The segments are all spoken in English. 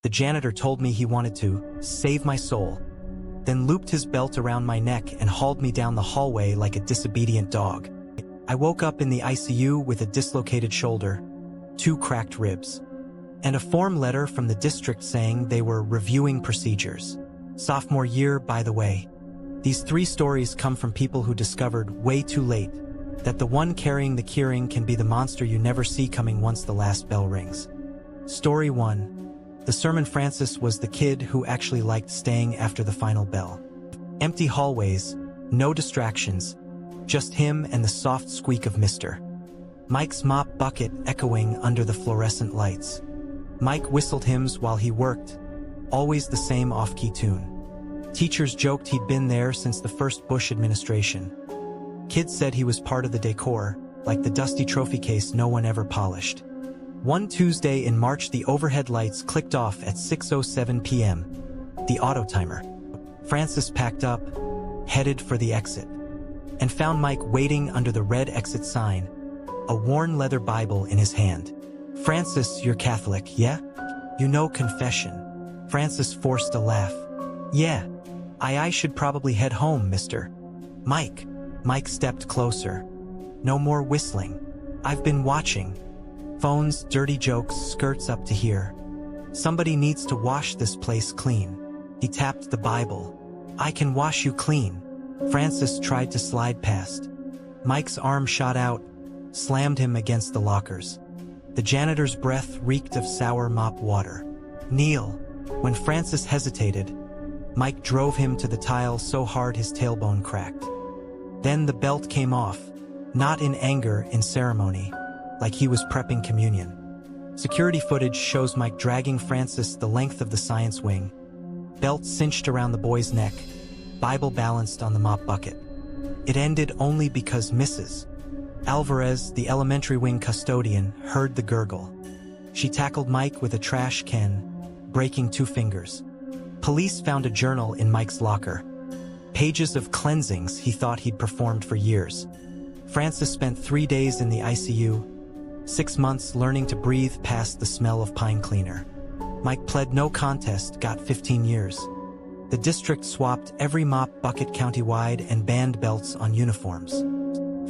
The janitor told me he wanted to save my soul, then looped his belt around my neck and hauled me down the hallway like a disobedient dog. I woke up in the ICU with a dislocated shoulder, 2 cracked ribs, and a form letter from the district saying they were reviewing procedures. Sophomore year, by the way. These 3 stories come from people who discovered way too late that the one carrying the keyring can be the monster you never see coming once the last bell rings. Story 1. The sermon. Francis was the kid who actually liked staying after the final bell. Empty hallways, no distractions, just him and the soft squeak of Mr. Mike's mop bucket echoing under the fluorescent lights. Mike whistled hymns while he worked, always the same off-key tune. Teachers joked he'd been there since the first Bush administration. Kids said he was part of the decor, like the dusty trophy case no one ever polished. One Tuesday in March, the overhead lights clicked off at 6:07 p.m., the auto timer. Francis packed up, headed for the exit, and found Mike waiting under the red exit sign, a worn leather Bible in his hand. "Francis, you're Catholic, yeah? You know confession." Francis forced a laugh. "Yeah, I should probably head home, mister." "Mike." Mike stepped closer. "No more whistling. I've been watching. Phones, dirty jokes, skirts up to here. Somebody needs to wash this place clean." He tapped the Bible. "I can wash you clean." Francis tried to slide past. Mike's arm shot out, slammed him against the lockers. The janitor's breath reeked of sour mop water. "Kneel." When Francis hesitated, Mike drove him to the tile so hard his tailbone cracked. Then the belt came off, not in anger, in ceremony, like he was prepping communion. Security footage shows Mike dragging Francis the length of the science wing, belt cinched around the boy's neck, Bible balanced on the mop bucket. It ended only because Mrs. Alvarez, the elementary wing custodian, heard the gurgle. She tackled Mike with a trash can, breaking 2 fingers. Police found a journal in Mike's locker. Pages of cleansings he thought he'd performed for years. Francis spent 3 days in the ICU, 6 months learning to breathe past the smell of pine cleaner. Mike pled no contest, got 15 years. The district swapped every mop bucket countywide and banned belts on uniforms.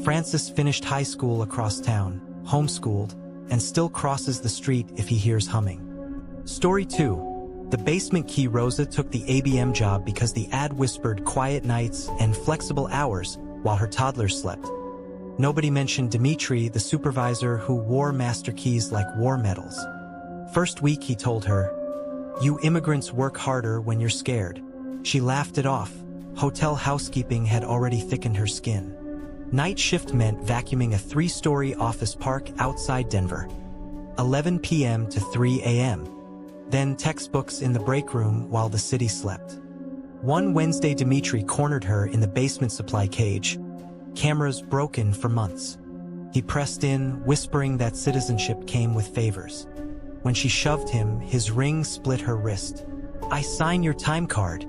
Francis finished high school across town, homeschooled, and still crosses the street if he hears humming. Story 2. The basement key. Rosa took the ABM job because the ad whispered quiet nights and flexible hours while her toddlers slept. Nobody mentioned Dimitri, the supervisor who wore master keys like war medals. First week he told her, "You immigrants work harder when you're scared." She laughed it off. Hotel housekeeping had already thickened her skin. Night shift meant vacuuming a 3-story office park outside Denver. 11 p.m. to 3 a.m. Then textbooks in the break room while the city slept. One Wednesday Dimitri cornered her in the basement supply cage, cameras broken for months. He pressed in, whispering that citizenship came with favors. When she shoved him, his ring split her wrist. "I sign your time card,"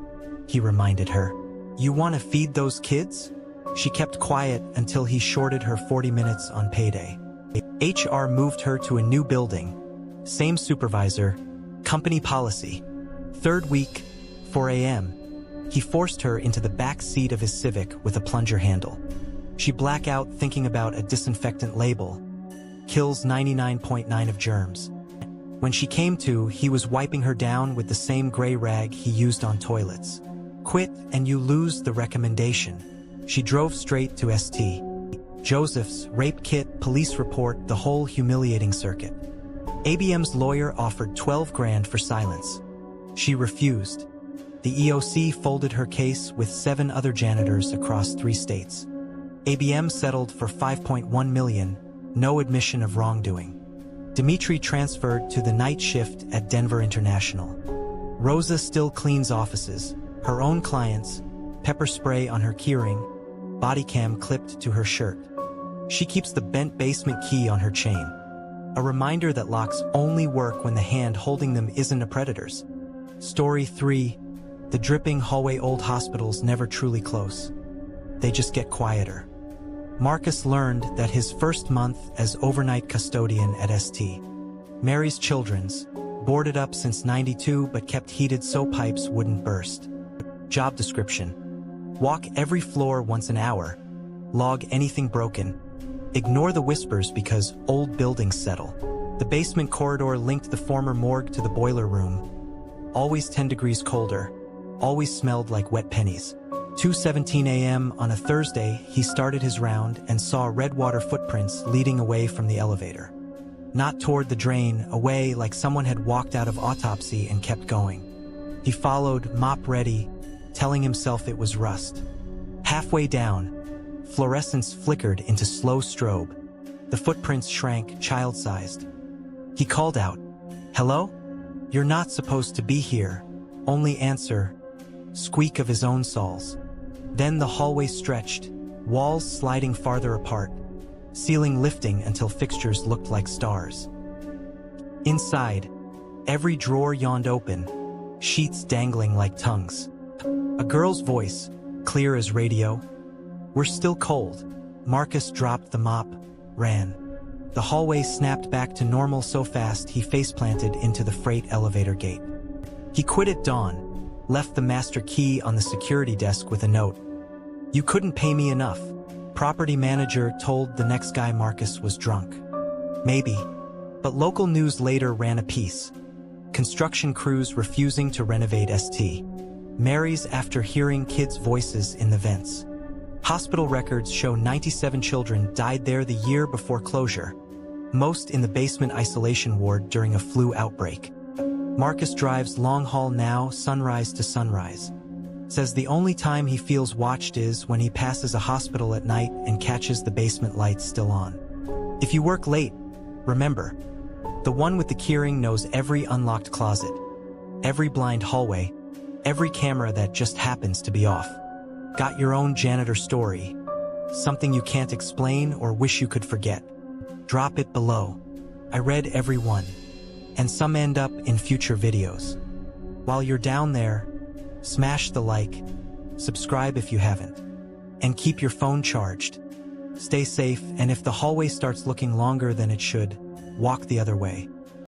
he reminded her. "You want to feed those kids?" She kept quiet until he shorted her 40 minutes on payday. HR moved her to a new building. Same supervisor, company policy. Third week, 4 a.m. He forced her into the back seat of his Civic with a plunger handle. She blacked out thinking about a disinfectant label. Kills 99.9% of germs. When she came to, he was wiping her down with the same gray rag he used on toilets. "Quit and you lose the recommendation." She drove straight to St. Joseph's, rape kit, police report, the whole humiliating circuit. ABM's lawyer offered 12 grand for silence. She refused. The EOC folded her case with 7 other janitors across 3 states. ABM settled for $5.1 million, no admission of wrongdoing. Dimitri transferred to the night shift at Denver International. Rosa still cleans offices, her own clients, pepper spray on her keyring, body cam clipped to her shirt. She keeps the bent basement key on her chain, a reminder that locks only work when the hand holding them isn't a predator's. Story 3. The dripping hallway. Old hospitals never truly close. They just get quieter. Marcus learned that his first month as overnight custodian at St. Mary's Children's, Boarded up since '92 but kept heated so pipes wouldn't burst. Job description: walk every floor once an hour. Log anything broken. Ignore the whispers because old buildings settle. The basement corridor linked the former morgue to the boiler room. Always 10 degrees colder. Always smelled like wet pennies. 2:17 a.m. on a Thursday, he started his round and saw red water footprints leading away from the elevator. Not toward the drain, away like someone had walked out of autopsy and kept going. He followed, mop ready, telling himself it was rust. Halfway down, fluorescence flickered into slow strobe. The footprints shrank, child-sized. He called out, "Hello? You're not supposed to be here." Only answer, squeak of his own soles. Then the hallway stretched, walls sliding farther apart, ceiling lifting until fixtures looked like stars. Inside, every drawer yawned open, sheets dangling like tongues. A girl's voice, clear as radio. "We're still cold." Marcus dropped the mop, ran. The hallway snapped back to normal so fast he face-planted into the freight elevator gate. He quit at dawn, left the master key on the security desk with a note. "You couldn't pay me enough." Property manager told the next guy Marcus was drunk. Maybe. But local news later ran a piece. Construction crews refusing to renovate St. Mary's after hearing kids' voices in the vents. Hospital records show 97 children died there the year before closure, most in the basement isolation ward during a flu outbreak. Marcus drives long haul now, sunrise to sunrise. Says the only time he feels watched is when he passes a hospital at night and catches the basement lights still on. If you work late, remember, the one with the keyring knows every unlocked closet, every blind hallway, every camera that just happens to be off. Got your own janitor story? Something you can't explain or wish you could forget? Drop it below. I read every one, and some end up in future videos. While you're down there, smash the like, subscribe if you haven't, and keep your phone charged. Stay safe, and if the hallway starts looking longer than it should, walk the other way.